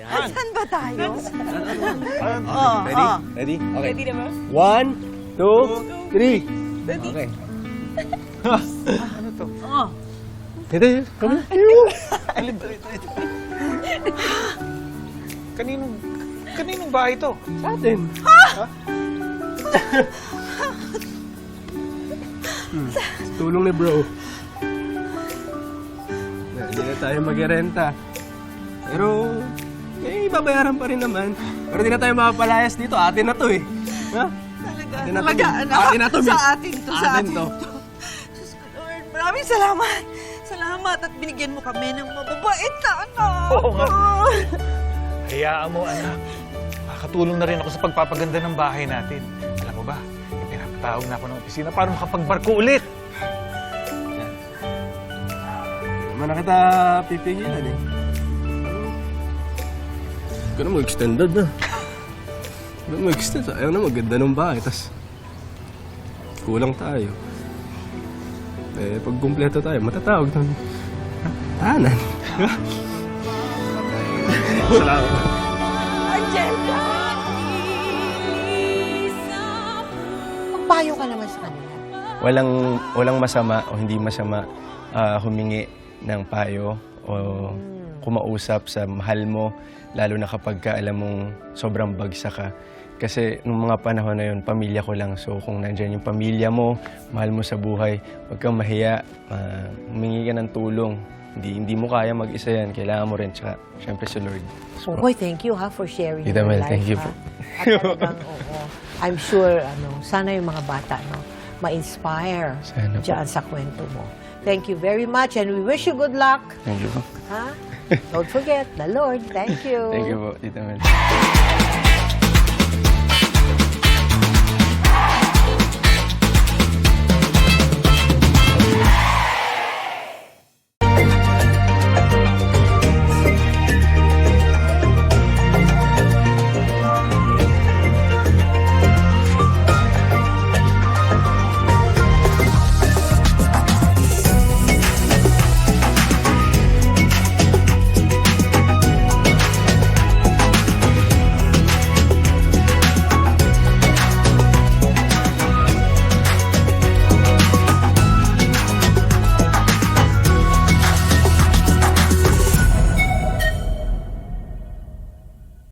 Saan ba tayo? Ready? Ready? Okay. Ready naman? 1, 2, 3. Ready? Okay. Ano to? Oh. Ito, kami. Kaninong bahay to? Sa atin. Tulong ni bro. Hindi na tayo mag-renta. Pero, babayaran pa rin naman. Pero di na tayo makapalayas dito. Atin na to eh. Ha? Atin na to. Atin na to, miss. Sa atin to, sa atin to. to. Diyos ko, Lord, maraming salamat. Salamat at binigyan mo kami ng mababait na anak. Oo nga. Hayaan mo, anak. Makakatulong na rin ako sa pagpapaganda ng bahay natin. Alam mo ba, pinapatawag na ako ng opisina para makapagbarko ulit. Naman na kita pipigilan eh. Huwag ka na mag-extended na. Huwag ka na mag-extend. Ayaw na maganda ng bahay. Tapos, kulang tayo. Eh, pag kumpleto tayo, matatawag ng tahanan. Salamat. Angelica! Magpayo ka naman sa kanila. Walang masama o hindi masama humingi ng payo o kumausap sa mahal mo, lalo na kapag alam mong sobrang bagsak ka. Kasi nung mga panahon na yun, pamilya ko lang. So kung nandyan yung pamilya mo, mahal mo sa buhay, huwag kang mahiya, humingi ka ng tulong. Hindi mo kaya mag-isa yan. Kailangan mo rin, tsaka syempre si Lord. So, Boy, thank you ha for sharing Tita your Mel, life. thank you ha? po. At talagang, oo. I'm sure, sana yung mga bata, ma-inspire Sana po. dyan sa kwento mo. Thank you very much and we wish you good luck. Thank you po. Ha? Don't forget, the Lord. Thank you. Thank you po, Tita Mel.